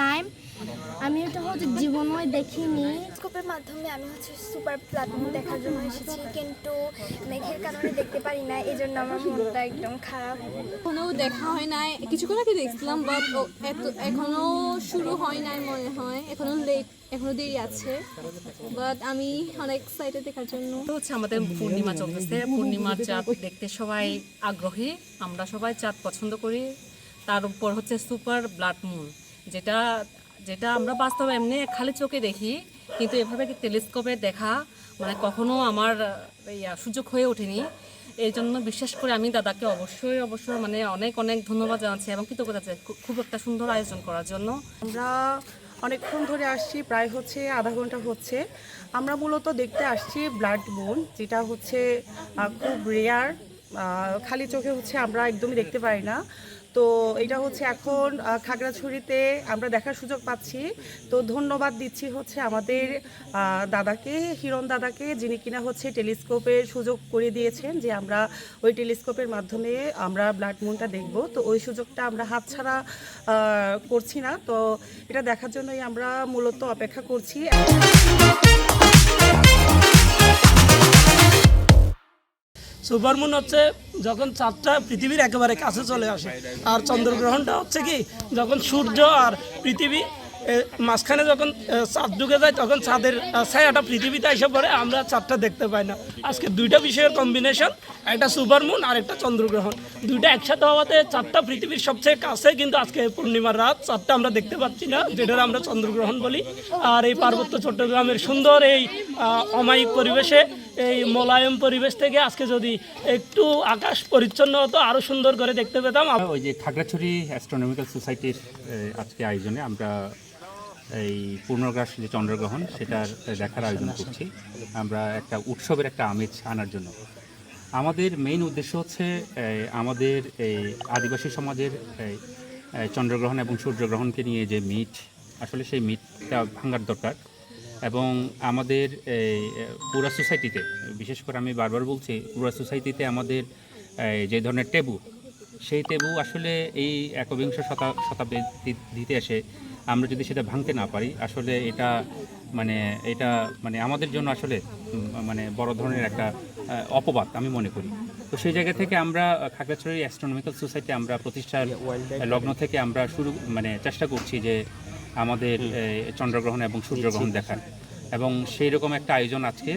Time. আমি এটা হচ্ছে জীবনও দেখিনি। টেলিস্কোপের মাধ্যমে আমি সুপার ব্লাড মুন দেখার জন্য এসেছি, কিন্তু মেঘের কারণে দেখতে পারি না, এই জন্য আমার মনটা একদম খারাপ। এখনো দেখা হয় নাই, কিছুক্ষণ আগে দেখছিলাম, বাট এখনো শুরু হয় নাই মনে হয়, এখনো লেট, এখনো দেরি আছে, বাট আমি অনেক এক্সাইটেড দেখার জন্য। হচ্ছে আমাদের পূর্ণিমা চলতেছে, পূর্ণিমার চাঁদ দেখতে সবাই আগ্রহী, আমরা সবাই চাঁদ পছন্দ করি। তার উপর হচ্ছে সুপার ব্লাড মুন, যেটা যেটা আমরা বাস্তবে এমনি খালি চোখে দেখি, কিন্তু এভাবে টেলিস্কোপে দেখা মানে কখনো আমার সুযোগ হয়ে ওঠেনি। এই জন্য বিশেষ করে আমি দাদাকে অবশ্যই মানে অনেক অনেক ধন্যবাদ জানাচ্ছি এবং কৃতজ্ঞতা জানাচ্ছি খুব একটা সুন্দর আয়োজন করার জন্য। আমরা অনেকক্ষণ ধরে আসছি, প্রায় হচ্ছে আধা ঘন্টা হচ্ছে। আমরা মূলত দেখতে আসছি ব্লাড মুন, যেটা হচ্ছে খুব রেয়ার, খালি চোখে হচ্ছে আমরা একদমই দেখতে পাই না। তো এটা হচ্ছে এখন খাগড়াছড়িতে আমরা দেখার সুযোগ পাচ্ছি। তো ধন্যবাদ দিচ্ছি হচ্ছে আমাদের দাদাকে, হিরণ দাদাকে, যিনি কিনা হচ্ছে টেলিস্কোপের সুযোগ করে দিয়েছেন, যে আমরা ওই টেলিস্কোপের মাধ্যমে আমরা ব্লাড মুনটা দেখব। তো ওই সুযোগটা আমরা হাতছাড়া করছি না। তো এটা দেখার জন্যই আমরা মূলত অপেক্ষা করছি। সুপারমুন হচ্ছে যখন চাঁদটা পৃথিবীর একেবারে কাছে চলে আসে, আর চন্দ্রগ্রহণটা হচ্ছে কি যখন সূর্য আর পৃথিবী মাঝখানে যখন চাঁদ ঢুকে যায়, তখন চাঁদের ছায়াটা পৃথিবীতে এসে পড়ে, আমরা চাঁদটা দেখতে পাই না। আজকে দুইটা বিষয়ের কম্বিনেশন, একটা সুপারমুন আর একটা চন্দ্রগ্রহণ, দুইটা একসাথে হওয়াতে চাঁদটা পৃথিবীর সবচেয়ে কাছে, কিন্তু আজকে পূর্ণিমার রাত চাঁদটা আমরা দেখতে পাচ্ছি না, যেটা আমরা চন্দ্রগ্রহণ বলি। আর এই পার্বত্য চট্টগ্রামের সুন্দর এই অমায়িক পরিবেশে, এই মোলায়েম পরিবেশ থেকে আজকে যদি একটু আকাশ পরিচ্ছন্ন হতো, আরও সুন্দর করে দেখতে পেতাম। ওই যে খাগড়াছড়ি অ্যাস্ট্রোনমিক্যাল সোসাইটির আজকে আয়োজনে আমরা এই পূর্ণগ্রাস যে চন্দ্রগ্রহণ সেটার দেখার আয়োজন করছি, আমরা একটা উৎসবের একটা আমেজ আনার জন্য। আমাদের মেইন উদ্দেশ্য হচ্ছে আমাদের এই আদিবাসী সমাজের চন্দ্রগ্রহণ এবং সূর্যগ্রহণকে নিয়ে যে মিথ, আসলে সেই মিথটা ভাঙার দরকার। এবং আমাদের এই পুরা সোসাইটিতে, বিশেষ করে আমি বারবার বলছি, পুরা সোসাইটিতে আমাদের যে ধরনের ট্যাবু, সেই ট্যাবু আসলে এই একবিংশ শতাব্দীতে এসে আমরা যদি সেটা ভাঙতে না পারি, আসলে এটা মানে আমাদের জন্য আসলে মানে বড় ধরনের একটা অপবাদ আমি মনে করি। তো সেই জায়গা থেকে আমরা খাগড়াছড়ি অ্যাস্ট্রোনমিক্যাল সোসাইটি আমরা প্রতিষ্ঠার লগ্ন থেকে আমরা চেষ্টা করছি যে আমাদের চন্দ্রগ্রহণ এবং সূর্যগ্রহণ দেখার, এবং সেই রকম একটা আয়োজন আজকে।